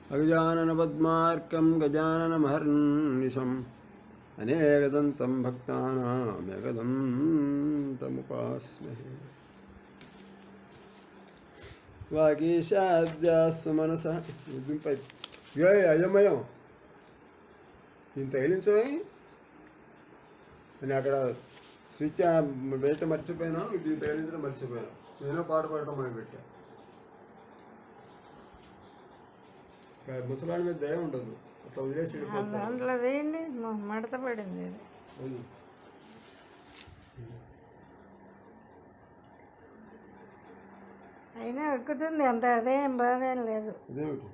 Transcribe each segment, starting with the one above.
अगजाननपद्मार्कं गजाननमहर्निशम् अनेकदन्तं भक्तानामेकदन्तमुपास्महे। वागीशाद्यास्य मनसः అయ్యమయం దీన్ని తగిలించమే నేను అక్కడ స్విచ్ బయట మర్చిపోయాను, దీన్ని తగిలించడం మర్చిపోయాను. నేనో పాట పాడటం మొదలుపెట్టా. ముసలాడి మీద దయ ఉండదు, అట్లా వదిలేసి దాంట్లో వేయండి, మడత పడింది అది. అయినా ఎక్కుతుంది అంత, అదేం బాధ ఏం లేదు. అదేమిటి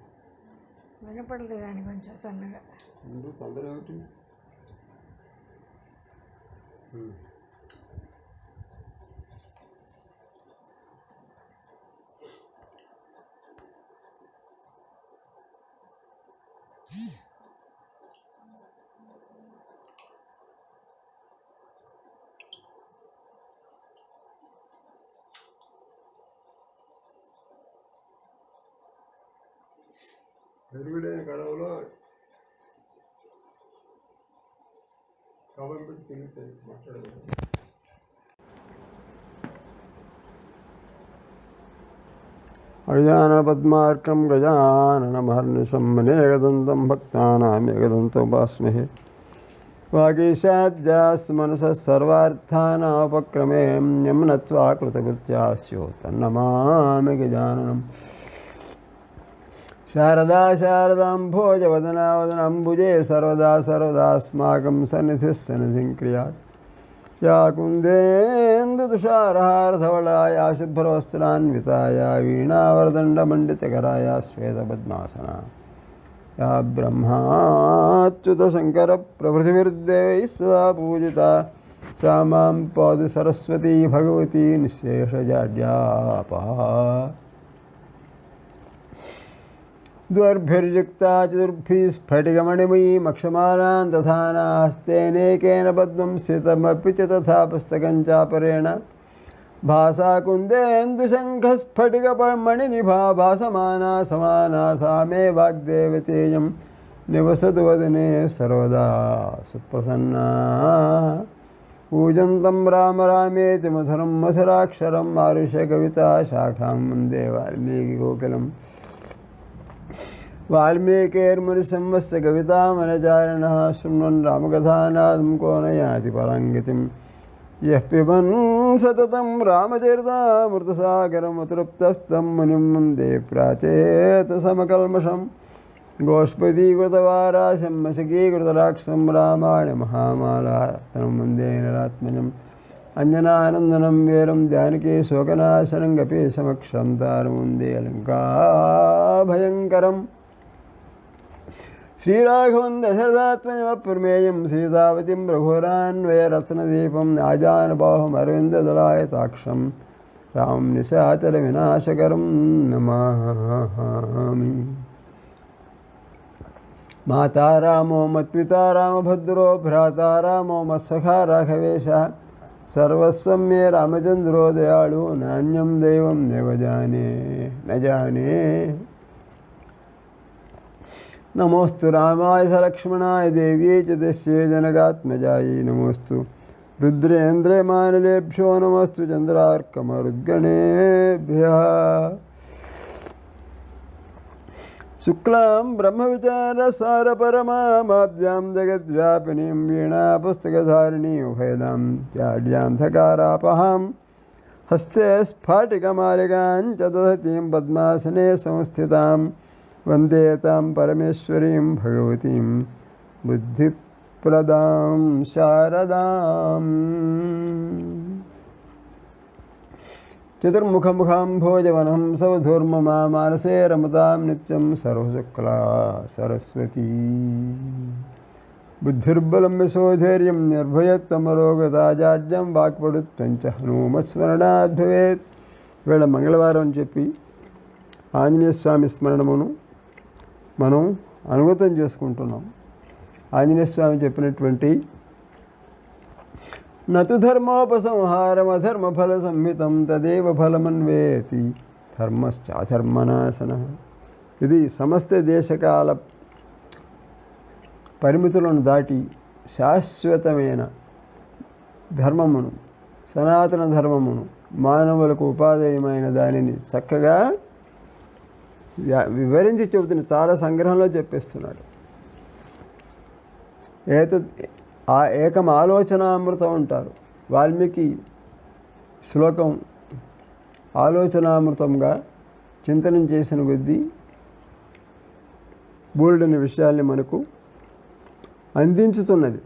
వినపడదు కానీ కొంచెం సన్నగా తొందర ఏమిటి. ఎరుగులేని గడవలో కవం పెట్టి తిరుగుతాయి, మాట్లాడదు. అగజాననపద్మార్కం గజాననమహర్నిశం అనేకదంతం భక్తానామేకదంతముపాస్మహే. వాగీశాద్యాస్ మనసः సర్వార్థానాముపక్రమే యం నత్వా కృతకృత్యా స్యుః తన్నమామి గజాననం. శారదా శారదాంభోజవదనా వదనాంబుజే సర్వదా సర్వదాస్మాకం సన్నిధిः సన్నిధిం క్రియాత్. యా కుందేందుతుషారహారధవళా యా శుభ్రవస్త్రాన్వితా యా వీణావరదండమండితకరా శ్వేతపద్మాసనా యా బ్రహ్మాచ్యుతశంకరప్రభృతిభిర్దేవైः సదా పూజితా సా మాం పాతు సరస్వతీ భగవతి నిశ్శేషజాడ్యాపహ. द्वर्भिर्युक्ता चतुर्भिः स्फटिकमणिमयीमक्षमालां दधाना हस्तेनेकेन पद्मं स्थितमपि च तथा पुस्तकं चापरेण भासा कुन्देन्दुशङ्खस्फटिकमणिनिभा भासमाना समाना सा मे वाग्देवतेयं निवसतु वदने सर्वदा सुप्रसन्ना. पूजन्तं राम रामेति मधुरं मधुराक्षरं मारुष्यकविता शाखां वन्दे वाल्मीकिकोकिलम्. वाल्मीकिर्मुनिसंवस्य कवितामनचारिणः शृण्वन् रामकथानादं को न याति पराङ्गतिं. यः पिबन् सततं रामचरितामृतसागरमतृप्तस्तं मुनिं वन्दे प्राचेतसमकल्मषं. गोष्पदीकृतवाराशं मशकीकृतराक्षसं रामायणमहामालारत्नं वन्दे नरात्मजम्. अंजनानंदनं वीरं जानकी शोकनाशनं कपीशमक्षं तारं वन्दे लङ्काभयङ्करम्. श्रीराघवं दशरथात्मजमप्रमेयं सीतावतीं रघुरान्वयरत्नदीपं आजानुबाहुमरविन्ददलायताक्षं रामं निशाचरविनाशकरं नमामि. माता रामो मत्पिता रामभद्रो भ्राता रामो मत्सखा राघवेशः. सर्वस्वं मे रामचन्द्रो दयाळु नान्यं दैवं नैव जाने न जाने. नमोस्तु रामाय सलक्ष्मणाय देव्यै च तस्यै जनकात्मजायै. नमोस्तु रुद्रेन्द्रमानिलेभ्यो नमस्तु चन्द्रार्कमरुद्गणेभ्यः शुक्लां ब्रह्मविचारसारपरमाब्जां जगद्व्यापिनीं वीणापुस्तकधारिणीं उभयदां जाड्यान्धकारापहां हस्ते स्फाटिकमालिकां च दधतीं पद्मासने संस्थितां वन्दे तां परमेश्वरीं भगवतीं बुद्धिप्रदां शारदाम् चतुर्मुखमुखाम्भोजवनं सवधूर्ममा मानसे रमतां नित्यं सर्वशुक्ला सरस्वती बुद्धिर्बलं यशोधैर्यं निर्भयत्वमरोगता जाड्यं वाक्पटुत्वं च हनुमत्स्मरणात् भवेत् వేళ మంగళవారం అని చెప్పి ఆంజనేయ స్వామి స్మరణమును మనం అనుగతం చేసుకుంటున్నాం. ఆంజనేయ స్వామి చెప్పినటువంటి నతు ధర్మోపసంహారమధర్మఫల సంహితం తదేవ ఫలమన్వేతి ధర్మశ్చాధర్మనాశన. ఇది సమస్త దేశకాల పరిమితులను దాటి శాశ్వతమైన ధర్మమును, సనాతన ధర్మమును, మానవులకు ఉపాధేయమైన దానిని చక్కగా వివరించి చెబుతున్న చాలా సంగ్రహంలో చెప్పేస్తున్నాడు. ఏకం ఆలోచనామృతం అంటారు. వాల్మీకి శ్లోకం ఆలోచనామృతంగా చింతనం చేసిన కొద్దీ బోల్డని విషయాల్ని మనకు అందించుతున్నది.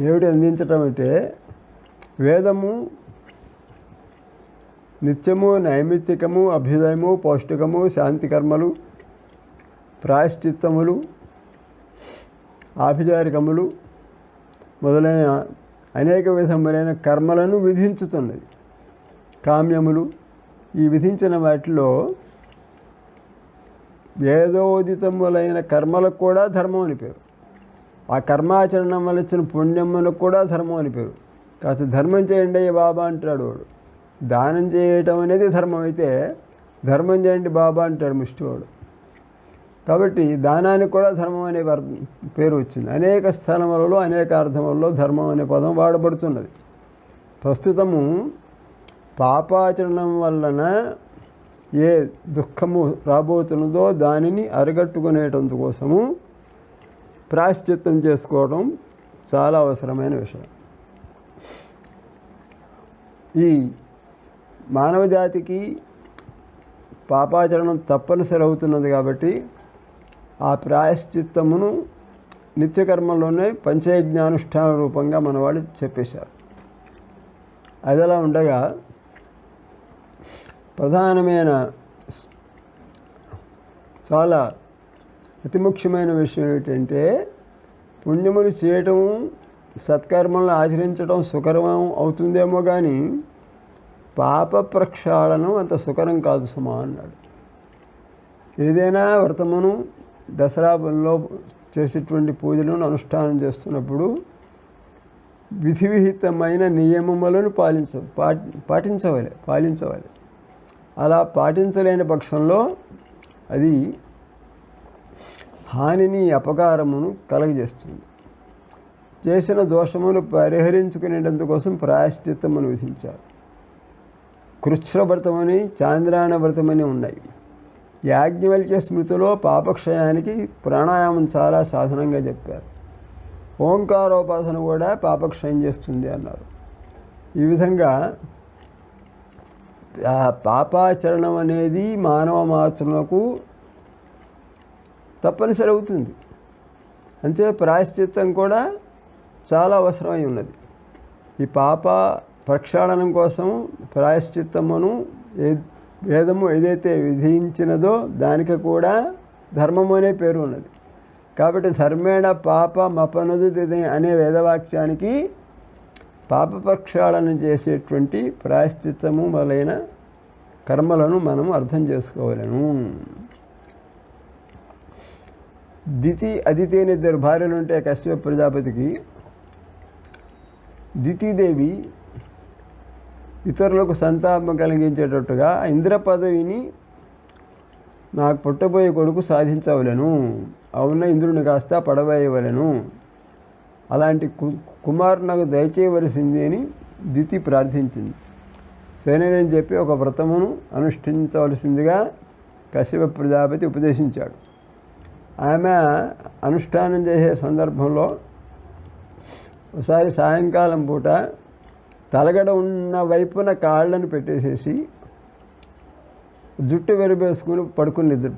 ఏమిటి అందించటం అంటే, వేదము నిత్యము, నైమిత్తికము, అభ్యుదయము, పౌష్టికము, శాంతి కర్మలు, ప్రాయశ్చిత్తములు, ఆభిచారికములు మొదలైన అనేక విధములైన కర్మలను విధించుతున్నది. కామ్యములు, ఈ విధించిన వాటిలో వేదోదితములైన కర్మలకు కూడా ధర్మం అని పేరు. ఆ కర్మాచరణం వల్ల ఇచ్చిన పుణ్యములకు కూడా ధర్మం అని పేరు. కాస్త ధర్మం చేయండి బాబా అంటాడు వాడు. దానం చేయటం అనేది ధర్మం అయితే, ధర్మం చేయండి బాబా అంటాడు ముష్టివాడు. కాబట్టి దానానికి కూడా ధర్మం అనే పేరు వచ్చింది. అనేక స్థలములలో అనేక అర్థములలో ధర్మం అనే పదం వాడబడుతున్నది. ప్రస్తుతము పాపాచరణం వలన ఏ దుఃఖము రాబోతున్నదో దానిని అరిగట్టుకునేటందుకోసము ప్రాయశ్చిత్తం చేసుకోవడం చాలా అవసరమైన విషయం. ఈ మానవ జాతికి పాపాచరణం తప్పనిసరి అవుతున్నది కాబట్టి ఆ ప్రాయశ్చిత్తమును నిత్యకర్మలోనే పంచయజ్ఞానుష్ఠాన రూపంగా మన వాళ్ళు చెప్పేశారు. అదిలా ఉండగా ప్రధానమైన చాలా అతి ముఖ్యమైన విషయం ఏమిటంటే, పుణ్యములు చేయటము, సత్కర్మలను ఆచరించడం సుకరం అవుతుందేమో కానీ పాప ప్రక్షాళనం అంత సుకరం కాదు సుమా అన్నాడు. ఏదైనా వ్రతమును, దసరాలో చేసేటువంటి పూజలను అనుష్ఠానం చేస్తున్నప్పుడు విధి విహితమైన నియమములను పాటించవాలి. అలా పాటించలేని పక్షంలో అది హానిని, అపకారమును కలగజేస్తుంది. చేసిన దోషమును పరిహరించుకునేందుకోసం ప్రాయశ్చిత్తమును విధించారు. కృచ్ఛ్ర వ్రతమని, చాంద్రాయణ వ్రతమని ఉన్నాయి. యాజ్ఞవల్క్య స్మృతిలో పాపక్షయానికి ప్రాణాయామం చాలా సాధనంగా చెప్పారు. ఓంకారోపాసన కూడా పాపక్షయం చేస్తుంది అన్నారు. ఈ విధంగా పాపాచరణం అనేది మానవ మాతృలకు తప్పనిసరి అవుతుంది. అంతే ప్రాయశ్చిత్తం కూడా చాలా అవసరమై ఉన్నది. ఈ పాప ప్రక్షాళనం కోసం ప్రాయశ్చిత్తమును వేదము ఏదైతే విధించినదో దానికి కూడా ధర్మము అనే పేరు ఉన్నది. కాబట్టి ధర్మేణ పాపమపనుది అనే వేదవాక్యానికి పాప ప్రక్షాళన చేసేటువంటి ప్రాయశ్చిత్తము మొదలైన కర్మలను మనం అర్థం చేసుకోవాలను. దితి, అదితి అనే ఇద్దరు భార్యలు ఉంటే కశ్యప ప్రజాపతికి, దితీదేవి ఇతరులకు సంతాపం కలిగించేటట్టుగా ఇంద్ర పదవిని నాకు పుట్టబోయే కొడుకు సాధించవలను, అవున ఇంద్రుని కాస్త పడవేయవలను అలాంటి కుమారు నాకు దయచేయవలసింది అని దితి ప్రార్థించింది. సరేనని చెప్పి ఒక వ్రతమును అనుష్ఠించవలసిందిగా కశ్యప ప్రజాపతి ఉపదేశించాడు. ఆమె అనుష్ఠానం చేసే సందర్భంలో ఒకసారి సాయంకాలం పూట తలగడ ఉన్న వైపున కాళ్ళను పెట్టేసేసి జుట్టు వెరుబేసుకుని పడుకున్నది.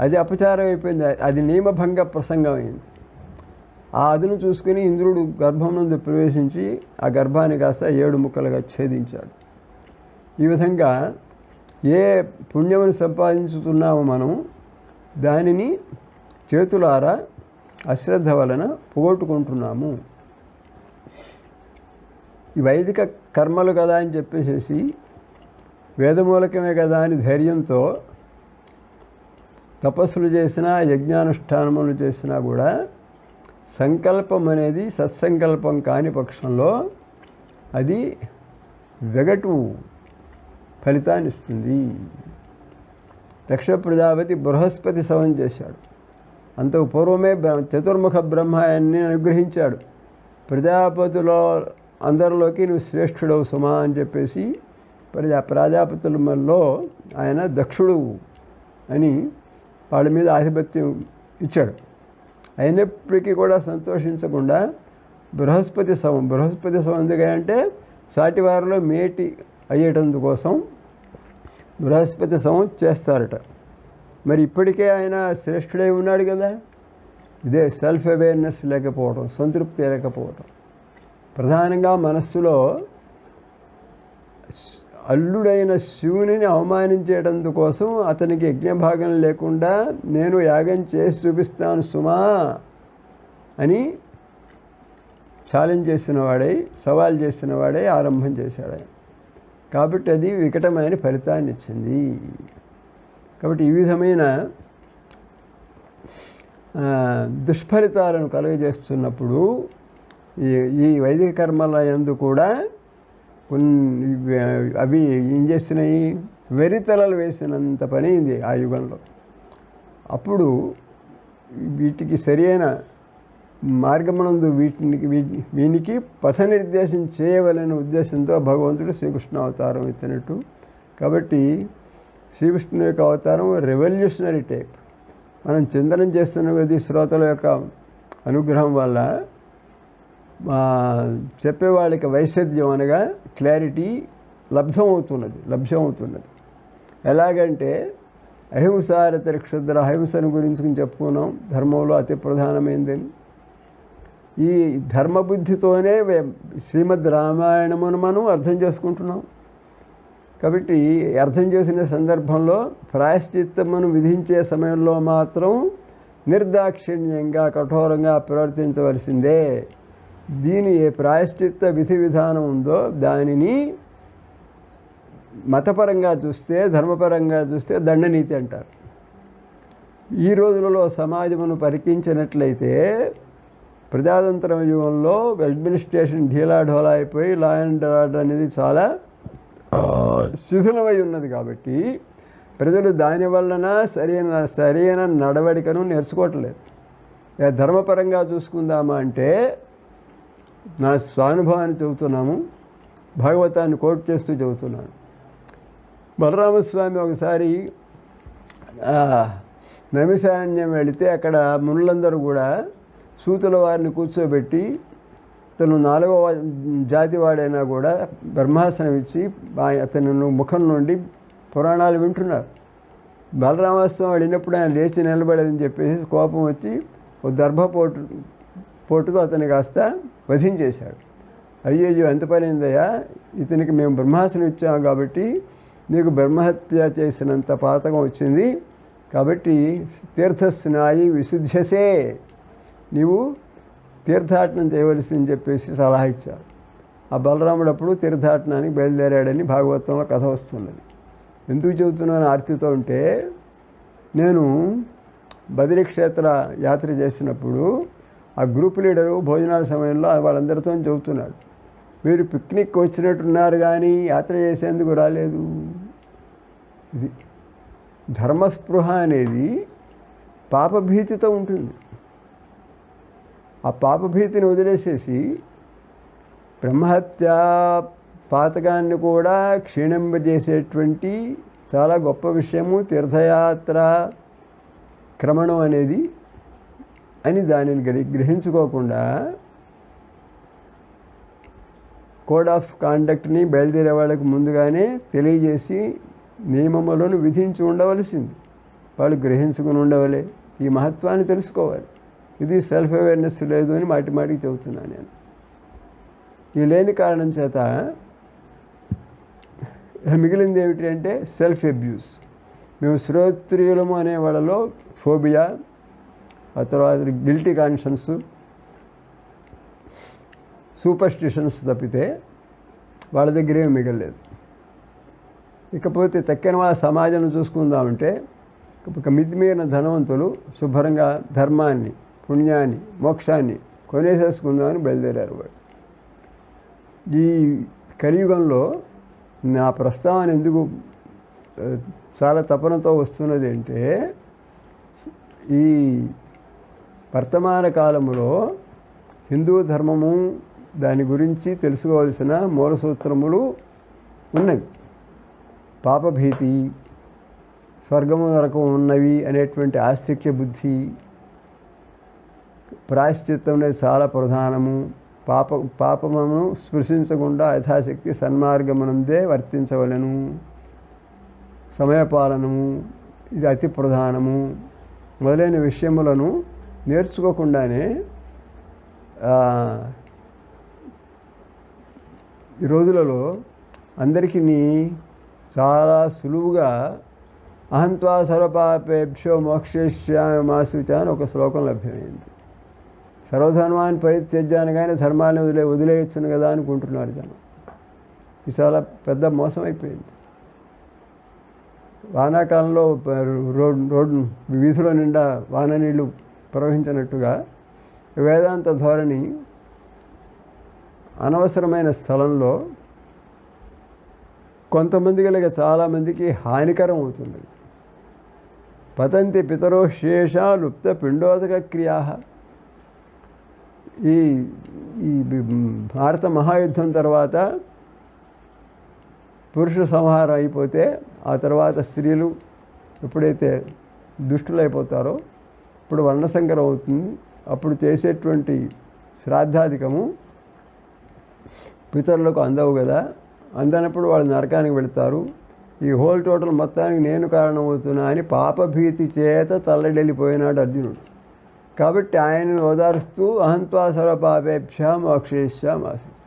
అది అపచారం అయిపోయింది. అది నియమభంగ ప్రసంగం అయింది. ఆ అదును చూసుకుని ఇంద్రుడు గర్భం నుండి ప్రవేశించి ఆ గర్భాన్ని కాస్త 7 ముక్కలుగా ఛేదించాడు. ఈ విధంగా ఏ పుణ్యమును సంపాదించుతున్నామో మనం దానిని చేతులారా అశ్రద్ధ వలన పోగొట్టుకుంటున్నాము. ఈ వైదిక కర్మలు కదా అని చెప్పేసి వేదమూలకమే కదా అని ధైర్యంతో తపస్సులు చేసినా యజ్ఞానుష్ఠానములు చేసినా కూడా సంకల్పం అనేది సత్సంకల్పం కాని పక్షంలో అది వెగటు ఫలితాన్ని ఇస్తుంది. దక్ష ప్రజాపతి బృహస్పతి సవం చేశాడు. అంత పూర్వమే చతుర్ముఖ బ్రహ్మ ఆయన్ని అనుగ్రహించాడు. ప్రజాపతిలో అందరిలోకి నువ్వు శ్రేష్ఠుడవు సుమా అని చెప్పేసి ప్రజాపతులలో ఆయన దక్షుడు అని వాళ్ళ మీద ఆధిపత్యం ఇచ్చాడు. అయినప్పటికీ కూడా సంతోషించకుండా బృహస్పతి సవం ఎందుకంటే సాటివారిలో మేటి అయ్యేటందుకోసం బృహస్పతి సవం చేస్తారట. మరి ఇప్పటికే ఆయన శ్రేష్ఠుడై ఉన్నాడు కదా. ఇదే సెల్ఫ్ అవేర్నెస్ లేకపోవడం, సంతృప్తి లేకపోవడం. ప్రధానంగా మనస్సులో అల్లుడైన శివుని అవమానించేటందుకోసం అతనికి యజ్ఞభాగం లేకుండా నేను యాగం చేసి చూపిస్తాను సుమా అని ఛాలెంజ్ చేసిన వాడై, సవాల్ చేసిన వాడై ఆరంభం చేశాడు ఆయన. కాబట్టి అది వికటమైన ఫలితాన్ని ఇచ్చింది. కాబట్టి ఈ విధమైన దుష్ఫలితాలను కలుగజేస్తున్నప్పుడు ఈ వైదిక కర్మల యందు కూడా అవి ఏం చేసినాయి, వెరితలలు వేసినంత పని అయింది ఆ యుగంలో. అప్పుడు వీటికి సరియైన మార్గమునందు వీనికి పథ నిర్దేశం చేయవలన ఉద్దేశంతో భగవంతుడు శ్రీకృష్ణ అవతారం ఎత్తినట్టు. కాబట్టి శ్రీకృష్ణుని యొక్క అవతారం రెవల్యూషనరీ టైప్. మనం చింతనం చేస్తున్న కొద్దీ శ్రోతల యొక్క అనుగ్రహం వల్ల చెప్పేవాళ్ళకి వైసద్యం అనగా క్లారిటీ లభ్యమవుతున్నది. ఎలాగంటే అహింసారత క్షుద్ర అహింసను గురించి చెప్పుకున్నాం. ధర్మంలో అతి ప్రధానమైందని. ఈ ధర్మబుద్ధితోనే శ్రీమద్ రామాయణమును మనం అర్థం చేసుకుంటున్నాం. కాబట్టి అర్థం చేసిన సందర్భంలో ప్రాయశ్చిత్తమును విధించే సమయంలో మాత్రం నిర్దాక్షిణ్యంగా కఠోరంగా ప్రవర్తించవలసిందే. దీని ఏ ప్రాయశ్చిత్త విధి విధానం ఉందో దానిని మతపరంగా చూస్తే, ధర్మపరంగా చూస్తే దండనీతి అంటారు. ఈ రోజులలో సమాజమును పరికించినట్లయితే ప్రజాతంత్ర యుగంలో అడ్మినిస్ట్రేషన్ ఢీలాఢోలా అయిపోయి లా అండ్ ఆర్డర్ అనేది చాలా శిథిలమై ఉన్నది. కాబట్టి ప్రజలు దానివలన సరైన నడవడికను నేర్చుకోవట్లేదు. ధర్మపరంగా చూసుకుందామా అంటే నా స్వానుభవాన్ని చెబుతున్నాము, భాగవతాన్ని కోట్ చేస్తూ చెబుతున్నాను. బలరామస్వామి ఒకసారి నైమిషారణ్యం వెళితే అక్కడ మునులందరూ కూడా సూతుల వారిని కూర్చోబెట్టి తను 4వ జాతి వాడైనా కూడా బ్రహ్మాసనం ఇచ్చి అతని ముఖం నుండి పురాణాలు వింటున్నారు. బలరామస్వామి వెళ్ళినప్పుడు ఆయన లేచి నిలబడేదని చెప్పేసి కోపం వచ్చి ఒక దర్భపోటుతో అతన్ని కాస్త వధించేశాడు. అయ్యో ఎంత పని అయిందయ్యా, ఇతనికి మేము బ్రహ్మాసనం ఇచ్చాము కాబట్టి నీకు బ్రహ్మహత్య చేసినంత పాతకం వచ్చింది, కాబట్టి తీర్థస్నాయి విశుద్ధ్యసే, నీవు తీర్థాటనం చేయవలసిందని చెప్పేసి సలహా ఇచ్చారు. ఆ బలరాముడు అప్పుడు తీర్థాటనానికి బయలుదేరాడని భాగవతంలో కథ వస్తున్నది. ఎందుకు చెబుతున్నాను ఆర్తితో అంటే, నేను బదరీ క్షేత్ర యాత్ర చేసినప్పుడు ఆ గ్రూప్ లీడరు భోజనాల సమయంలో వాళ్ళందరితో చెబుతున్నాడు, మీరు పిక్నిక్ వచ్చినట్టున్నారు కానీ యాత్ర చేసేందుకు రాలేదు. ఇది ధర్మస్పృహ అనేది పాపభీతితో ఉంటుంది. ఆ పాపభీతిని వదిలేసేసి బ్రహ్మహత్య పాతకాన్ని కూడా క్షీణింపజేసేటువంటి చాలా గొప్ప విషయము తీర్థయాత్ర క్రమణం అనేది అని దానిని గ్రహించుకోకుండా కోడ్ ఆఫ్ కాండక్ట్ని బయలుదేరే వాళ్ళకి ముందుగానే తెలియజేసి నియమములను విధించి ఉండవలసింది. వాళ్ళు గ్రహించుకుని ఉండవలే, ఈ మహత్వాన్ని తెలుసుకోవాలి. ఇది సెల్ఫ్ అవేర్నెస్ లేదు అని మాటి మాటికి చెబుతున్నాను నేను. ఈ లేని కారణం చేత మిగిలింది ఏమిటి అంటే సెల్ఫ్ అబ్యూస్. మేము శ్రోత్రియులము అనే వాళ్ళలో ఫోబియా, ఆ తర్వాత గిల్టీ కాన్షియన్స్, సూపర్స్టిషన్స్ తప్పితే వాళ్ళ దగ్గర ఏమి మిగలలేదు. ఇకపోతే తక్కిన వాళ్ళ సమాజం చూసుకుందామంటే ఒక మితిమీరిన ధనవంతులు శుభ్రంగా ధర్మాన్ని, పుణ్యాన్ని, మోక్షాన్ని కొనేసేసుకుందామని బయలుదేరారు. వాడు ఈ కలియుగంలో నా ప్రస్తావన ఎందుకు చాలా తపనతో వస్తున్నది అంటే, ఈ వర్తమాన కాలంలో హిందూ ధర్మము దాని గురించి తెలుసుకోవాల్సిన మూల సూత్రములు ఉన్నవి. పాపభీతి, స్వర్గము నరకం ఉన్నవి అనేటువంటి ఆస్తిక్య బుద్ధి, ప్రాయశ్చిత్తం అనేది చాలా ప్రధానము. పాపమును స్పృశించకుండా యథాశక్తి సన్మార్గమునందే వర్తించవలెను. సమయపాలనము ఇది అతి ప్రధానము. మొదలైన విషయములను నేర్చుకోకుండానే ఈ రోజులలో అందరికీ చాలా సులువుగా అహంత్వా సర్వపాపేభ్యో మోక్షయిష్యామి మా శుచ అని ఒక శ్లోకం లభ్యమైంది. సర్వధర్మాన్ని పరిత్యజ్యాన్ని కానీ ధర్మాన్ని వదిలేయచ్చును కదా అనుకుంటున్నారు జనం. ఇది చాలా పెద్ద మోసం అయిపోయింది. వానాకాలంలో రోడ్డు వీధుల నిండా వాన నీళ్లు ప్రవహించినట్టుగా వేదాంత ధోరణి అనవసరమైన స్థలంలో కొంతమంది కలిగ చాలామందికి హానికరం అవుతుంది. పతంతి పితరో శేష లుప్త పిండోదక క్రియా. ఈ భారత మహాయుద్ధం తర్వాత పురుష సంహారం అయిపోతే ఆ తర్వాత స్త్రీలు ఎప్పుడైతే దుష్టులైపోతారో ఇప్పుడు వర్ణసంకరం అవుతుంది. అప్పుడు చేసేటువంటి శ్రాద్ధాధికము పితరులకు అందవు కదా, అందనప్పుడు వాళ్ళు నరకానికి వెళతారు. ఈ హోల్ టోటల్ మొత్తానికి నేను కారణమవుతున్నా అని పాపభీతి చేత తల్లడెళ్ళిపోయినాడు అర్జునుడు. కాబట్టి ఆయనను ఓదారుస్తూ అహంత్వా సర్వపాపేభ్యో మోక్షయిష్యామి మా శుచ.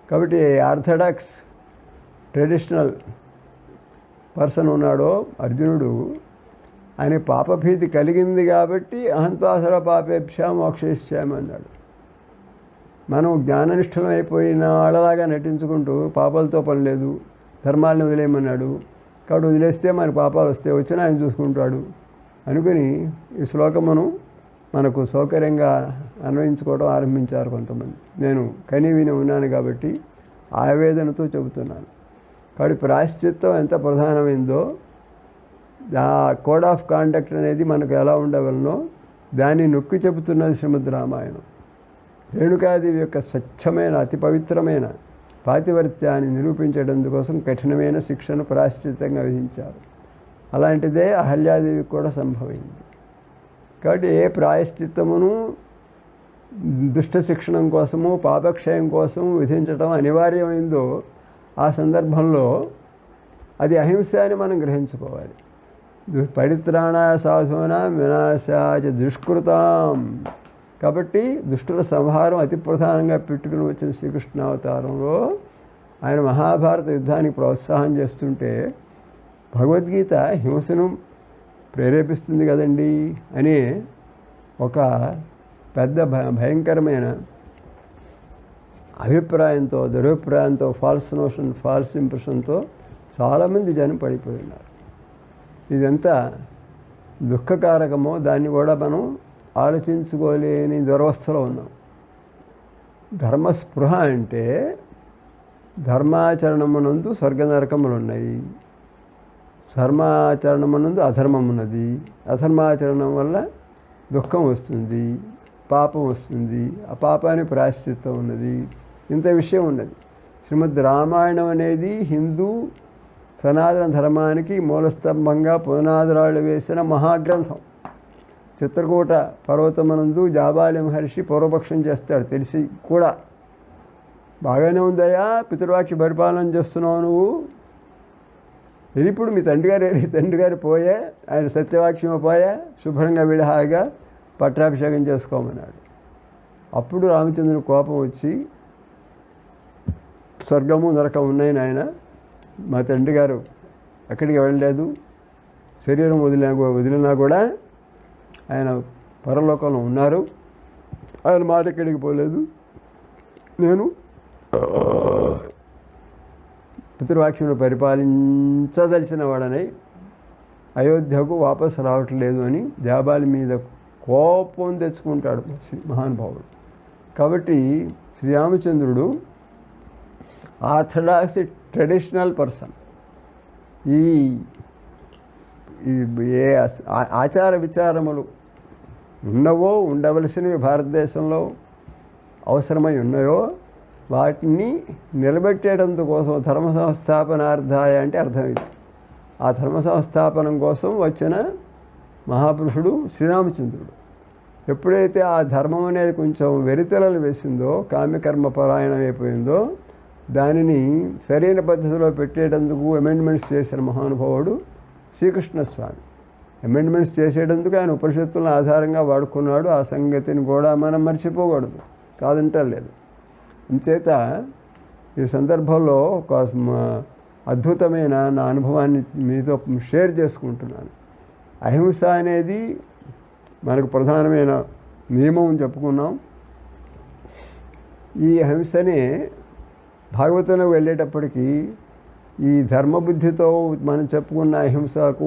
కాబట్టి ఆర్థడాక్స్ ట్రెడిషనల్ పర్సన్ ఉన్నాడో అర్జునుడు, ఆయన పాపభీతి కలిగింది కాబట్టి అహంత్వా సర్వపాపేభ్యో మోక్షయిష్యామి అన్నాడు. మనం జ్ఞాననిష్ఠలం అయిపోయిన వాళ్ళలాగా నటించుకుంటూ పాపాలతో పని లేదు, ధర్మాలను వదిలేయమన్నాడు కాబట్టి వదిలేస్తే మన పాపాలు వస్తే వచ్చినా ఆయన చూసుకుంటాడు అనుకుని ఈ శ్లోకమును మనకు సౌకర్యంగా అన్వయించుకోవడం ఆరంభించారు కొంతమంది. నేను కని విని ఉన్నాను కాబట్టి ఆవేదనతో చెబుతున్నాను. కాబట్టి ప్రాయశ్చిత్తం ఎంత ప్రధానమైందో, ఆ కోడ్ ఆఫ్ కాండక్ట్ అనేది మనకు ఎలా ఉండవలనో దాన్ని నొక్కి చెబుతున్నది శ్రీమద్ రామాయణం. రేణుకాదేవి యొక్క స్వచ్ఛమైన అతి పవిత్రమైన పాతివర్త్యాన్ని నిరూపించడందుకోసం కఠినమైన శిక్షను ప్రాయశ్చిత్తంగా విధించారు. అలాంటిదే అహల్యాదేవికి కూడా సంభవించింది. కాబట్టి ఏ ప్రాయశ్చిత్తమును దుష్ట శిక్షణం కోసము పాపక్షయం కోసం విధించడం అనివార్యమైందో ఆ సందర్భంలో అది అహింస అని మనం గ్రహించుకోవాలి. పరిత్రాణాయ సాధూనాం వినాశాయ దుష్కృతాం. కాబట్టి దుష్టుల సంహారం అతి ప్రధానంగా పెట్టుకుని వచ్చిన శ్రీకృష్ణ అవతారంలో ఆయన మహాభారత యుద్ధానికి ప్రోత్సాహం చేస్తుంటే భగవద్గీత హింసను ప్రేరేపిస్తుంది కదండి అని ఒక పెద్ద భయంకరమైన అభిప్రాయంతో, దురభిప్రాయంతో, ఫాల్స్ నోషన్, ఫాల్స్ ఇంప్రెషన్తో చాలామంది జనం పడిపోయి ఉన్నారు. ఇదంతా దుఃఖకారకమో దాన్ని కూడా మనం ఆలోచించుకోలేని దురవస్థలో ఉన్నాం. ధర్మస్పృహ అంటే ధర్మాచరణమునందు స్వర్గ నరకములు ఉన్నాయి, ధర్మాచరణమునందు అధర్మం ఉన్నది, అధర్మాచరణం వల్ల దుఃఖం వస్తుంది, పాపం వస్తుంది, ఆ పాపానికి ప్రాయశ్చిత్తం ఉన్నది, ఇంత విషయం ఉన్నది. శ్రీమద్ రామాయణం అనేది హిందూ సనాతన ధర్మానికి మూలస్తంభంగా పునాదురాళ్ళు వేసిన మహాగ్రంథం. చిత్రకూట పర్వతమనందు జాబాలి మహర్షి పూర్వపక్షం చేస్తాడు, తెలిసి కూడా బాగానే ఉందయ్యా, పితృవాక్య పరిపాలన చేస్తున్నావు నువ్వు, ఇప్పుడు మీ తండ్రి గారు పోయే, ఆయన సత్యవాక్యం పోయే, శుభ్రంగా విడహాగా పట్టాభిషేకం చేసుకోమన్నాడు. అప్పుడు రామచంద్రుని కోపం వచ్చి, స్వర్గము నరకం ఉన్నాయి నాయన, మా తండ్రి గారు ఎక్కడికి వెళ్ళలేదు, శరీరం వదిలినా కూడా ఆయన పరలోకంలో ఉన్నారు, ఆయన మాట ఎక్కడికి పోలేదు, నేను పితృవాక్యమును పరిపాలించదలిచిన వాడనై అయోధ్యకు వాపసు రావట్లేదు అని జాబాలి మీద కోపం తెచ్చుకుంటాడు మహానుభావుడు. కాబట్టి శ్రీరామచంద్రుడు ఆర్థడాక్స్ ట్రెడిషనల్ పర్సన్. ఈ ఏ ఆచార విచారములు ఉన్నవో, ఉండవలసినవి భారతదేశంలో అవసరమై ఉన్నాయో వాటిని నిలబెట్టేటందుకోసం ధర్మ సంస్థాపనార్థాయ అంటే అర్థం ఇది. ఆ ధర్మ సంస్థాపనం కోసం వచ్చిన మహాపురుషుడు శ్రీరామచంద్రుడు. ఎప్పుడైతే ఆ ధర్మం అనేది కొంచెం వెరితెలలు వేసిందో, కామ్యకర్మ పరాయణం అయిపోయిందో, దానిని సరైన పద్ధతిలో పెట్టేటందుకు అమెండ్మెంట్స్ చేసిన మహానుభావుడు శ్రీకృష్ణస్వామి. అమెండ్మెంట్స్ చేసేటందుకు ఆయన ఉపనిషత్తులను ఆధారంగా వాడుకున్నాడు. ఆ సంగతిని కూడా మనం మర్చిపోకూడదు, కాదంటలేదు. అంచేత ఈ సందర్భంలో ఒక అద్భుతమైన నా అనుభవాన్ని మీతో షేర్ చేసుకుంటున్నాను. అహింస అనేది మనకు ప్రధానమైన నియమం అని చెప్పుకున్నాం. ఈ అహింసనే భాగవతంలో వెళ్ళేటప్పటికీ ఈ ధర్మబుద్ధితో మనం చెప్పుకున్న అహింసకు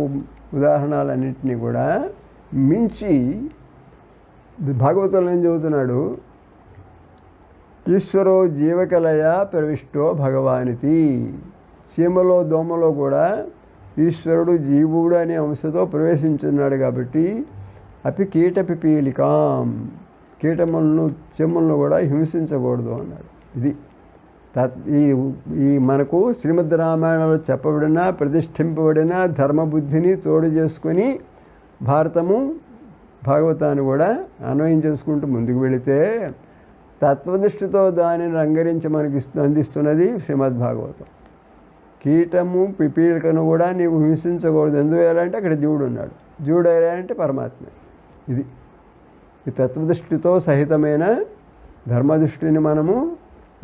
ఉదాహరణలన్నింటినీ కూడా మించి భాగవతంలో ఏం చెబుతున్నాడు, ఈశ్వరో జీవకలయ ప్రవిష్టో భగవానితి. చీమలో దోమలో కూడా ఈశ్వరుడు జీవుడు అనే అంశతో ప్రవేశించున్నాడు. కాబట్టి అపి కీట పిపీలికాం, కీటములను చీమలను కూడా హింసించకూడదు అన్నాడు. ఇది ఈ మనకు శ్రీమద్ రామాయణంలో చెప్పబడిన ప్రతిష్ఠింపబడిన ధర్మబుద్ధిని తోడు చేసుకొని భారతము భాగవతాన్ని కూడా అన్వయం చేసుకుంటూ ముందుకు వెళితే తత్వదృష్టితో దానిని రంగరించి మనకి అందిస్తున్నది శ్రీమద్ భాగవతం. కీటము పిపీలికను కూడా నీవు హింసించకూడదు. ఎందువేళంటే అక్కడ జీవుడు ఉన్నాడు, జీవుడు అంటే పరమాత్మ. ఇది ఈ తత్వదృష్టితో సహితమైన ధర్మదృష్టిని మనము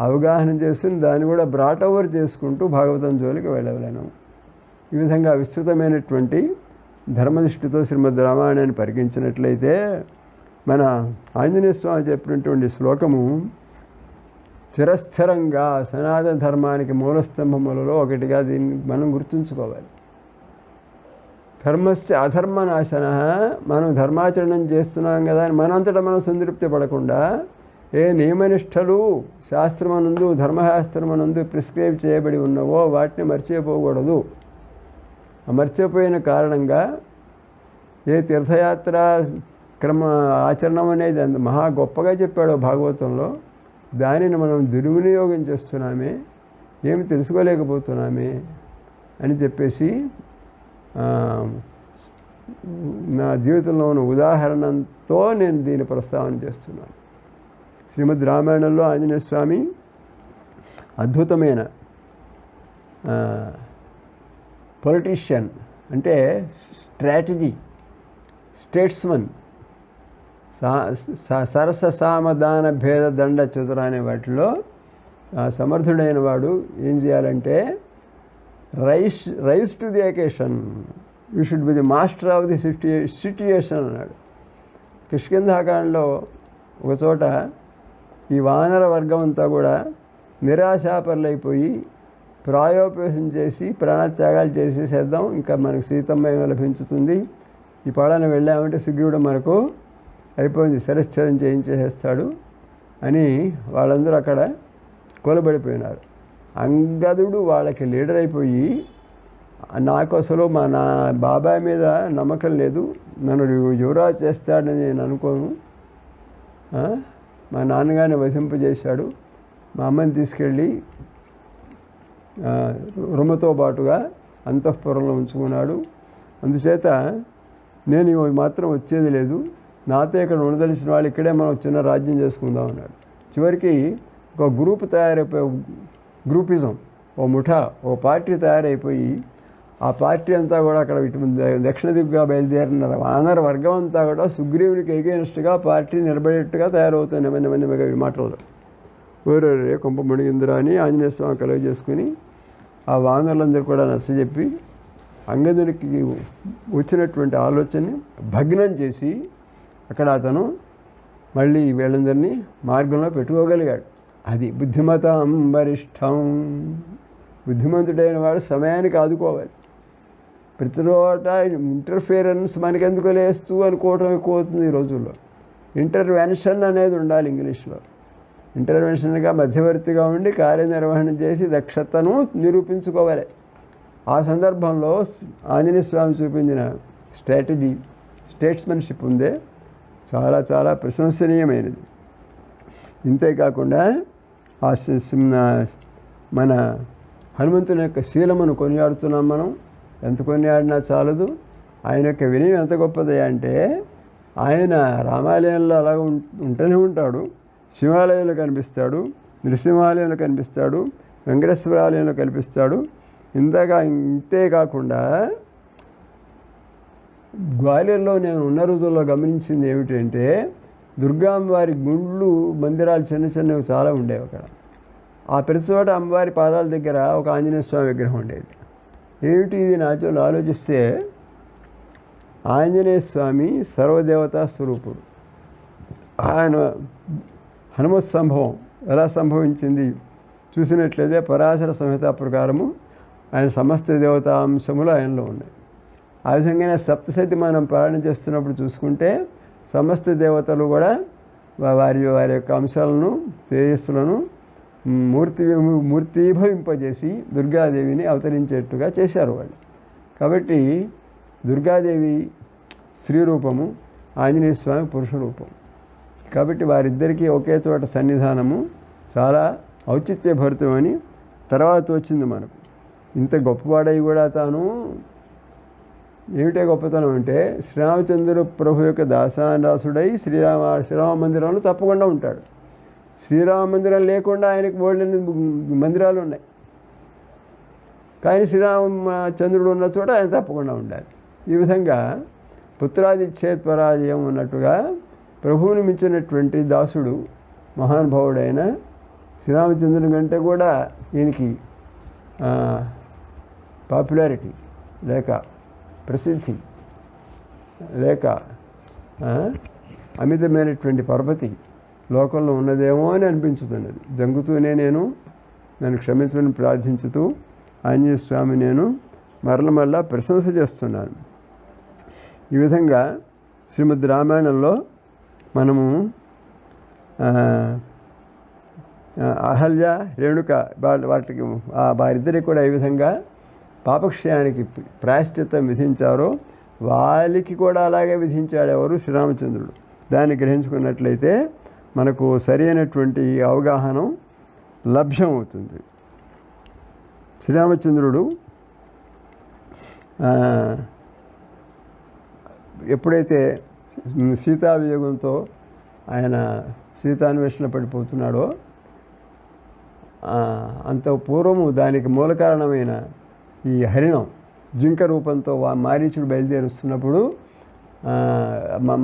అవగాహన చేసుకుని దాన్ని కూడా బ్రాట్ ఓవర్ చేసుకుంటూ భాగవతం జోలికి వెళ్ళలేము. ఈ విధంగా విస్తృతమైనటువంటి ధర్మదృష్టితో శ్రీమద్ రామాయణాన్ని పరికించినట్లయితే మన ఆంజనేయ స్వామి చెప్పినటువంటి శ్లోకము చిరస్థిరంగా సనాతన ధర్మానికి మూలస్తంభములలో ఒకటిగా దీన్ని మనం గుర్తుంచుకోవాలి. ధర్మశ్చ అధర్మనాశన, మనం ధర్మాచరణం చేస్తున్నాం కదా అని మనంతటా మనం సంతృప్తి పడకుండా ఏ నియమనిష్టలు శాస్త్రమనందు ధర్మశాస్త్రమనందు ప్రిస్క్రైబ్ చేయబడి ఉన్నవో వాటిని మర్చిపోకూడదు. మర్చిపోయిన కారణంగా ఏ తీర్థయాత్ర ఆచరణం అనేది అంత మహా గొప్పగా చెప్పాడో భాగవతంలో, దానిని మనం దుర్వినియోగం చేస్తున్నామే, ఏమి తెలుసుకోలేకపోతున్నామే అని చెప్పేసి నా జీవితంలో ఉన్న ఉదాహరణతో నేను దీని ప్రస్తావన చేస్తున్నాను. శ్రీమద్ రామాయణంలో ఆంజనేయ స్వామి అద్భుతమైన పొలిటీషియన్, అంటే స్ట్రాటజీ, స్టేట్స్మన్, సరస సామధాన భేద దండ చతుర అనే వాటిలో సమర్థుడైన వాడు ఏం చేయాలంటే rise to the occasion, you should be the master of the situation అన్నాడు. కిష్కింధాకాండలో ఒకచోట ఈ వానర వర్గం అంతా కూడా నిరాశాపరులైపోయి ప్రాయోపవేశం చేసి ప్రాణత్యాగాలు చేసేసేద్దాం, ఇంకా మనకు సీతమ్మ లభించుతుంది, ఈ పాడన వెళ్ళామంటే సుగ్రీవుడు మనకు అయిపోయింది, శిరశ్ఛేదం చేయించేసేస్తాడు అని వాళ్ళందరూ అక్కడ కూలబడిపోయినారు. అంగదుడు వాళ్ళకి లీడర్ అయిపోయి, నాకు అసలు నా బాబాయ్ మీద నమ్మకం లేదు, నన్ను యువరాజు చేస్తాడని నేను అనుకోను, మా నాన్నగారిని వధింపజేశాడు, మా అమ్మని తీసుకెళ్ళి రుమతో పాటుగా అంతఃపురంలో ఉంచుకున్నాడు. అందుచేత నేను మాత్రం వచ్చేది లేదు, నాతో ఇక్కడ ఉండదలిసిన వాళ్ళు ఇక్కడే మనం చిన్న రాజ్యం చేసుకుందాం అన్నాడు. చివరికి ఒక గ్రూప్ తయారైపోయి, గ్రూపిజం, ఓ ముఠా, ఓ పార్టీ తయారైపోయి ఆ పార్టీ అంతా కూడా అక్కడ దక్షిణ దిక్కుగా బయలుదేరిన వానర వర్గం అంతా కూడా సుగ్రీవునికి ఎగేనస్ట్గా పార్టీ నిలబడేట్టుగా తయారవుతుంది. నెమ్మదిగా ఈ మాటల్లో ఓరే కొంప మునిగిందిరా అని ఆంజనేయ స్వామి కలుగ చేసుకుని ఆ వానరులందరూ కూడా నచ్చజెప్పి అంగదునికి వచ్చినటువంటి ఆలోచనని భగ్నం చేసి అక్కడ అతను మళ్ళీ వీళ్ళందరినీ మార్గంలో పెట్టుకోగలిగాడు. అది బుద్ధిమతం వరిష్టం. బుద్ధిమంతుడైన వాడు సమయానికి ఆదుకోవాలి. ప్రతి చోట ఇంటర్ఫియరెన్స్ మనకెందుకు లేస్తూ అనుకోవటం ఎక్కువ అవుతుంది ఈ రోజుల్లో. ఇంటర్వెన్షన్ అనేది ఉండాలి ఇంగ్లీష్లో. ఇంటర్వెన్షన్గా మధ్యవర్తిగా ఉండి కార్యనిర్వహణ చేసి దక్షతను నిరూపించుకోవాలి. ఆ సందర్భంలో ఆంజనేయ స్వామి చూపించిన స్ట్రాటజీ, స్టేట్స్మెన్షిప్ ఉందే, చాలా చాలా ప్రశంసనీయమైనది. ఇంతేకాకుండా మన హనుమంతుని యొక్క శీలమును కొనియాడుతున్నాం మనం. ఎంత కొనియాడినా చాలదు. ఆయన యొక్క వినయం ఎంత గొప్పది అంటే, ఆయన రామాలయంలో అలాగ ఉంటూనే ఉంటాడు, శివాలయంలో కనిపిస్తాడు, నృసింహాలయంలో కనిపిస్తాడు, వెంకటేశ్వర ఆలయంలో కనిపిస్తాడు. ఇంతేకాకుండా గ్వాలియర్లో నేను ఉన్న రోజుల్లో గమనించింది ఏమిటంటే, దుర్గామ్మవారి గుండ్లు మందిరాలు చిన్నవి చాలా ఉండేవి అక్కడ. ఆ ప్రతి చోట అమ్మవారి పాదాల దగ్గర ఒక ఆంజనేయ స్వామి విగ్రహం ఉండేది. ఏమిటి ఇది నాతో ఆలోచిస్తే, ఆంజనేయ స్వామి సర్వదేవతా స్వరూపుడు. ఆయన హనుమత్ సంభవం ఎలా సంభవించింది చూసినట్లయితే పరాశర సంహిత ప్రకారము ఆయన సమస్త దేవతా అంశములు ఆయనలో ఉన్నాయి. ఆ విధంగానే సప్తశతి మనం పాలన చేస్తున్నప్పుడు చూసుకుంటే సమస్త దేవతలు కూడా వారి యొక్క అంశాలను, తేజస్సులను మూర్తీభవింపజేసి దుర్గాదేవిని అవతరించేట్టుగా చేశారు వాళ్ళు. కాబట్టి దుర్గాదేవి స్త్రీ రూపము, ఆంజనేయ స్వామి పురుష రూపం. కాబట్టి వారిద్దరికీ ఒకే చోట సన్నిధానము చాలా ఔచిత్యభరితమని తర్వాత వచ్చింది మనకు. ఇంత గొప్పవాడై కూడా తాను ఏమిటే గొప్పతనం అంటే, శ్రీరామచంద్ర ప్రభు యొక్క దాసాదాసుడై శ్రీరామ మందిరంలో తప్పకుండా ఉంటాడు. శ్రీరామ మందిరం లేకుండా ఆయనకు బోల్డెన్ని మందిరాలు ఉన్నాయి, కానీ శ్రీరామచంద్రుడు ఉన్న చోట ఆయన తప్పకుండా ఉండాలి. ఈ విధంగా పుత్రాదిచ్ఛేద్ పరాజయం ఉన్నట్టుగా ప్రభువుని మించినటువంటి దాసుడు మహానుభావుడైన శ్రీరామచంద్రుని కంటే కూడా ఈయనకి పాపులారిటీ లేక ప్రసిద్ధి లేక అమితమైనటువంటి పరపతి లోకంలో ఉన్నదేమో అని అనిపించుతున్నది. జంగుతూనే నన్ను క్షమించమని ప్రార్థించుతూ ఆంజనేయ స్వామి నేను మరల ప్రశంస చేస్తున్నాను. ఈ విధంగా శ్రీమద్ రామాయణంలో మనము అహల్య, రేణుక వాటికి వారిద్దరికి కూడా ఈ విధంగా పాపక్షయానికి ప్రాయశ్చిత్తం విధించారో వాళ్ళకి కూడా అలాగే విధించాడు ఎవరు? శ్రీరామచంద్రుడు. దాన్ని గ్రహించుకున్నట్లయితే మనకు సరి అయినటువంటి అవగాహన లభ్యమవుతుంది. శ్రీరామచంద్రుడు ఎప్పుడైతే సీతావియోగంతో ఆయన సీతాన్వేషణ పడిపోతున్నాడో, అంత పూర్వము దానికి మూల కారణమైన ఈ హరిణం జింక రూపంతో మారీచుడు బయలుదేరుస్తున్నప్పుడు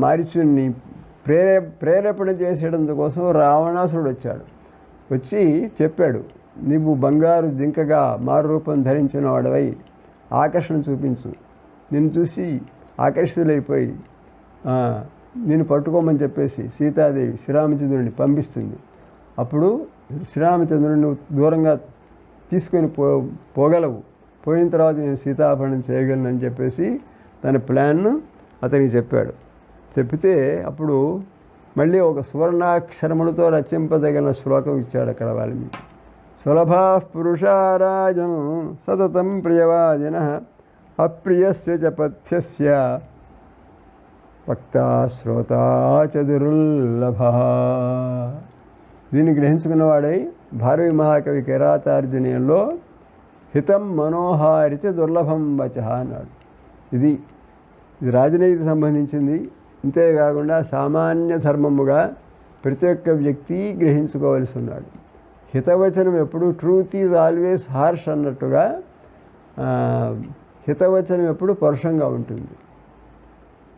మారీచుడిని ప్రేరేపణ చేసేటందుకోసం రావణాసురుడు వచ్చి చెప్పాడు, నీవు బంగారు జింకగా మారు రూపం ధరించిన వాడవై ఆకర్షణ చూపించు, నిన్ను చూసి ఆకర్షితులైపోయి నేను పట్టుకోమని చెప్పేసి సీతాదేవి శ్రీరామచంద్రుడిని పంపిస్తుంది. అప్పుడు శ్రీరామచంద్రుడిని నువ్వు దూరంగా తీసుకొని పోగలవు, పోయిన తర్వాత నేను సీతాపహరణం చేయగలను అని చెప్పేసి తన ప్లాన్ను అతనికి చెప్పాడు. చెప్తే అప్పుడు మళ్ళీ ఒక సువర్ణాక్షరములతో రచింపదగిన శ్లోకం ఇచ్చాడు అక్కడ వాల్మీకి. సులభా పురుషారాజం సతతం ప్రియవాదిన అప్రియస్య చ పథ్యస్య వక్తా శ్రోతా చ దుర్లభ. దీన్ని గ్రహించుకున్నవాడై భారవీ మహాకవి కిరాతార్జునీయంలో హితం మనోహారిచ దుర్లభం వచ అన్నాడు. ఇది రాజనీతికి సంబంధించింది. ఇంతేకాకుండా సామాన్య ధర్మముగా ప్రతి ఒక్క వ్యక్తి గ్రహించుకోవలసి ఉన్నాడు. హితవచనం ఎప్పుడు ట్రూత్ ఈజ్ ఆల్వేస్ హార్ష్ అన్నట్టుగా హితవచనం ఎప్పుడు పరుషంగా ఉంటుంది.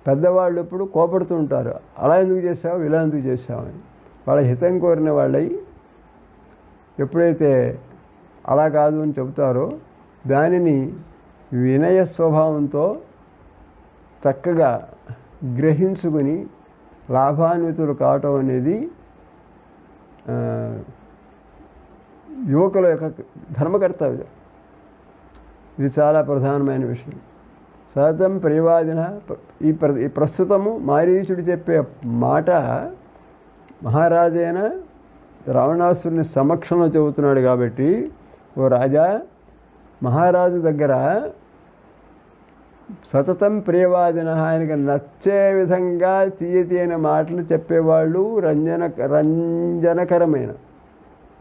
పెద్దవాళ్ళు ఎప్పుడు కోపడుతూ ఉంటారు, అలా ఎందుకు చేసావు ఇలా ఎందుకు చేసావు అని. వాళ్ళ హితం కోరిన వాళ్ళై ఎప్పుడైతే అలా కాదు అని చెబుతారో దానిని వినయ స్వభావంతో చక్కగా గ్రహించుకుని లాభాన్వితులు కావటం అనేది యువకుల యొక్క ధర్మకర్తవ్యం. ఇది చాలా ప్రధానమైన విషయం. సతతం ప్రియవాదిన ఈ ప్రస్తుతము మారీచుడు చెప్పే మాట మహారాజైన రావణాసురుని సమక్షంలో చెబుతున్నాడు కాబట్టి, ఓ రాజా, మహారాజు దగ్గర సతతం ప్రియవాదిన ఆయనకు నచ్చే విధంగా తీయతీయని మాటలు చెప్పేవాళ్ళు రంజనకరమైన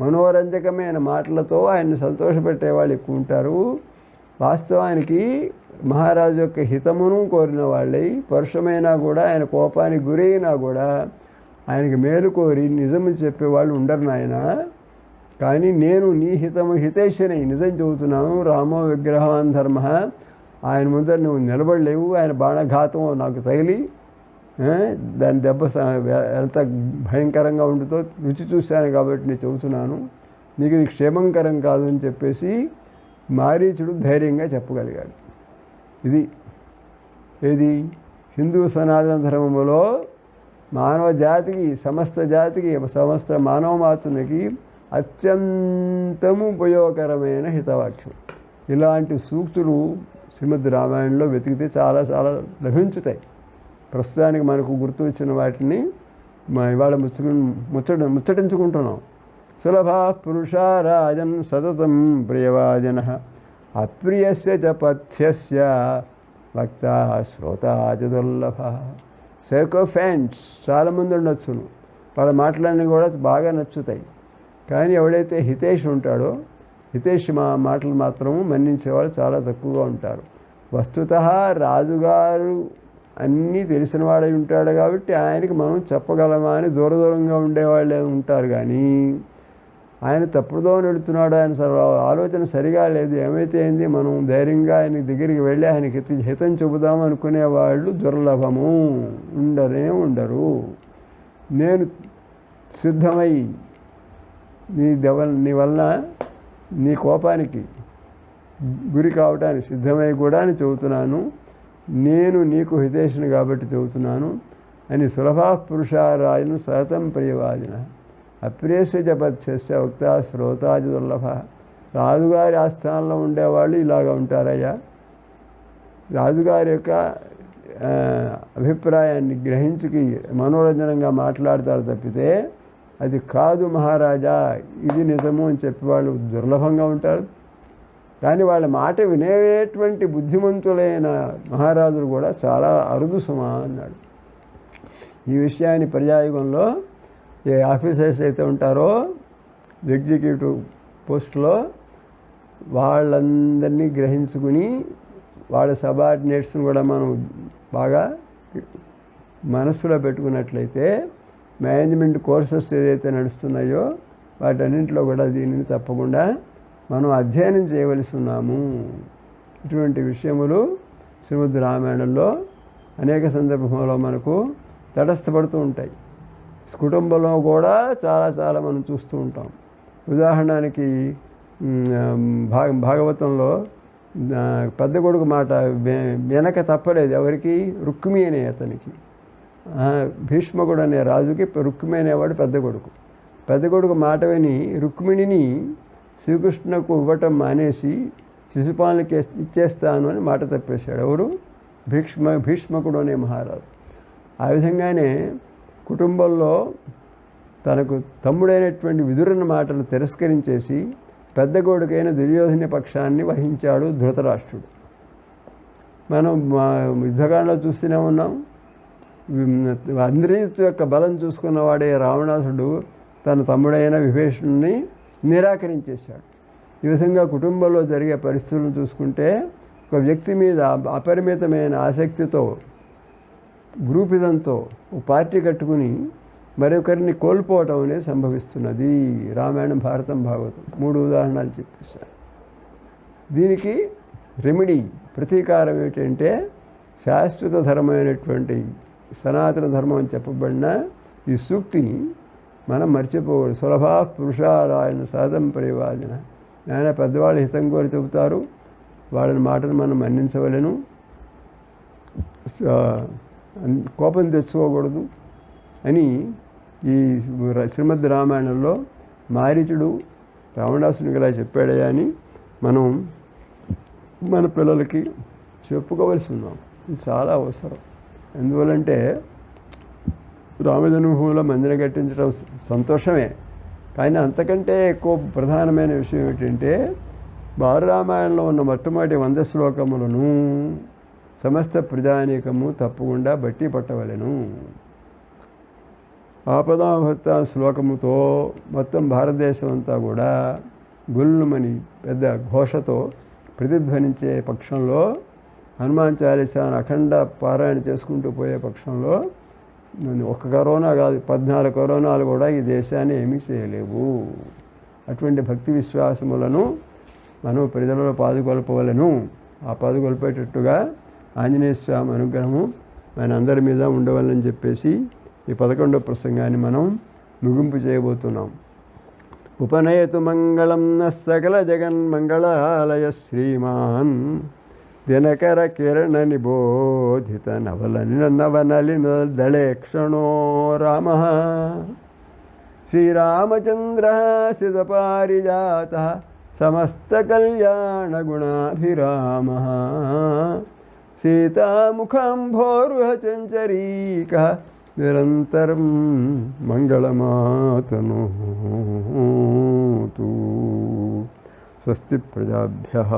మనోరంజకమైన మాటలతో ఆయన్ని సంతోషపెట్టేవాళ్ళు ఎక్కువ ఉంటారు. వాస్తవానికి మహారాజు యొక్క హితమును కోరిన వాళ్ళై పరుషమైనా కూడా ఆయన కోపానికి గురైనా కూడా ఆయనకి మేలు కోరి నిజము చెప్పేవాళ్ళు ఉండరు నాయన. కానీ నేను నీ హితము హితైషిని నిజం చెబుతున్నాను. రామో విగ్రహవాన్ ధర్మ, ఆయన ముందర నువ్వు నిలబడలేవు. ఆయన బాణఘాతం నాకు తగిలి దాని దెబ్బ ఎంత భయంకరంగా ఉంటుందో రుచి చూశాను కాబట్టి నేను చెబుతున్నాను. నీకు ఇది క్షేమంకరం కాదు అని చెప్పేసి మారీచుడు ధైర్యంగా చెప్పగలిగాడు. ఏది హిందూ సనాతన ధర్మములో మానవ జాతికి, సమస్త జాతికి, సమస్త మానవ మాతృనికి అత్యంతము ఉపయోగకరమైన హితవాక్యం. ఇలాంటి సూక్తులు శ్రీమద్ రామాయణంలో వెతికితే చాలా చాలా లభించుతాయి. ప్రస్తుతానికి మనకు గుర్తు వచ్చిన వాటిని ఇవాళ ముచ్చటించుకుంటున్నాం. సులభ పురుషా రాజన్ సతతం ప్రియవాజన అప్రియస్య చ పథ్యస్య వక్తా శ్రోతా చ దుర్లభ. సైకోఫాంట్స్ చాలామంది ఉండొచ్చును, వాళ్ళ మాటలన్నీ కూడా బాగా నచ్చుతాయి. కానీ ఎవడైతే హితేష్ ఉంటాడో, హితేష్ మాటలు మాత్రము మన్నించేవాళ్ళు చాలా తక్కువగా ఉంటారు. వస్తుతః రాజుగారు అన్నీ తెలిసిన వాడై ఉంటాడు కాబట్టి ఆయనకి మనం చెప్పగలమా అని దూరంగా ఉండేవాళ్ళే ఉంటారు. కానీ ఆయన తప్పుదో నడుతున్నాడు, ఆయన ఆలోచన సరిగా లేదు, ఏమైతే అయింది, మనం ధైర్యంగా ఆయన దగ్గరికి వెళ్ళి ఆయనకి హితం చెబుదాం అనుకునే వాళ్ళు దుర్లభము, ఉండరు. నేను సిద్ధమై నీ వలన నీ కోపానికి గురి కావడానికి సిద్ధమై కూడా అని చెబుతున్నాను. నేను నీకు హితేషుని కాబట్టి చెబుతున్నాను అని సులభ పురుషారాయను సతతం ప్రియవాదిన అప్రియస్య జపత్యస్య వక్తా శ్రోతాజ దుర్లభ. రాజుగారి ఆస్థానంలో ఉండేవాళ్ళు ఇలాగా ఉంటారయ్యా. రాజుగారి యొక్క అభిప్రాయాన్ని గ్రహించుకి మనోరంజనంగా మాట్లాడతారు తప్పితే అది కాదు మహారాజా, ఇది నిజము అని చెప్పేవాళ్ళు దుర్లభంగా ఉంటారు. కానీ వాళ్ళ మాట వినేటువంటి బుద్ధిమంతులైన మహారాజులు కూడా చాలా అరుదు సుమా అన్నాడు. ఈ విషయాన్ని ప్రజాయుగంలో ఏ ఆఫీసర్స్ అయితే ఉంటారో ఎగ్జిక్యూటివ్ పోస్టులో వాళ్ళందరినీ గ్రహించుకుని వాళ్ళ సబార్డినేట్స్ని కూడా మనం బాగా మనస్సులో పెట్టుకున్నట్లయితే మేనేజ్మెంట్ కోర్సెస్ ఏదైతే నడుస్తున్నాయో వాటన్నింటిలో కూడా దీనిని తప్పకుండా మనం అధ్యయనం చేయవలసి ఉన్నాము. ఇటువంటి విషయములు శ్రీమద్ రామాయణంలో అనేక సందర్భంలో మనకు తటస్థపడుతూ ఉంటాయి. కుటుంబంలో కూడా చాలా మనం చూస్తూ ఉంటాం. ఉదాహరణకి భాగవతంలో పెద్ద కొడుకు మాట వెనక తప్పలేదు ఎవరికి, రుక్మి అనే అతనికి. భీష్మకుడు అనే రాజుకి రుక్మి అనేవాడు పెద్ద కొడుకు మాట విని రుక్మిణిని శ్రీకృష్ణకు ఇవ్వటం మానేసి శిశుపాలనకి ఇచ్చేస్తాను అని మాట తప్పేశాడు. ఎవరు? భీష్మకుడు అనే మహారాజు. ఆ విధంగానే కుటుంబంలో తనకు తమ్ముడైనటువంటి విదురుని మాటను తిరస్కరించేసి పెద్ద కొడుకైన దుర్యోధన పక్షాన్ని వహించాడు ధృతరాష్ట్రుడు. మనం యుద్ధకాండలో చూస్తూనే ఉన్నాం. ఇంద్రజిత్తు యొక్క బలం చూసుకున్నవాడే రావణాసుడు తన తమ్ముడైన విభీషణుని నిరాకరించేశాడు. ఈ విధంగా కుటుంబంలో జరిగే పరిస్థితులను చూసుకుంటే ఒక వ్యక్తి మీద అపరిమితమైన ఆసక్తితో గ్రూపిజంతో ఒక పార్టీ కట్టుకుని మరొకరిని కోల్పోవటం అనేది సంభవిస్తున్నది. రామాయణం, భారతం, భాగవతం 3 ఉదాహరణలు చెప్పేశాను. దీనికి రెమెడీ, ప్రతీకారం ఏమిటంటే శాశ్వత ధర్మమైనటువంటి సనాతన ధర్మం అని చెప్పబడిన ఈ సూక్తిని మనం మర్చిపోకూడదు. సులభ పురుషారాయణ సాధం పరివాజన. ఆయన పెద్దవాళ్ళు హితం కోరి చెబుతారు, వాళ్ళని మాటను మనం మన్నించవలెను, కోపం తెచ్చుకోకూడదు అని ఈ శ్రీమద్ రామాయణంలో మారీచుడు రావణాసునికి ఇలా చెప్పాడయా అని మనం మన పిల్లలకి చెప్పుకోవలసి ఉన్నాం. ఇది చాలా అవసరం. ఎందువల్లంటే రామజన్మభూమిలో మందిరం కట్టించడం సంతోషమే, కానీ అంతకంటే ఎక్కువ ప్రధానమైన విషయం ఏమిటంటే బాలరామాయణంలో ఉన్న మొట్టమొదటి 100 శ్లోకములను సమస్త ప్రజానీకము తప్పకుండా బట్టి పట్టవలెను. ఆపదాభక్త శ్లోకముతో మొత్తం భారతదేశం అంతా కూడా గుల్లుమని పెద్ద ఘోషతో ప్రతిధ్వనించే పక్షంలో, హనుమాన్ చాలీసాను అఖండ పారాయణ చేసుకుంటూ పోయే పక్షంలో ఒక కరోనా కాదు 14 కరోనాలు కూడా ఈ దేశాన్ని ఏమీ చేయలేవు. అటువంటి భక్తి విశ్వాసములను మనం ప్రజలలో పాదుకొల్పవలను. ఆ పాదుకొల్పేటట్టుగా ఆంజనేయ స్వామి అనుగ్రహము మనందరి మీద ఉండవాలని చెప్పేసి ఈ 11వ ప్రసంగాన్ని మనం ముగింపు చేయబోతున్నాం. ఉపనయతు మంగళం న సకల జగన్మంగళాలయ శ్రీమాన్ దినకర కిరణ నిబోధిత నవనలిన దళేక్షణో రామ శ్రీరామచంద్ర సితపారిజాత సమస్త కళ్యాణ గుణాభిరామ సీతాముఖంభోరుహ చంచరీక నిరంతరం మంగళమాతనోతు. స్వస్తి ప్రజాభ్యః.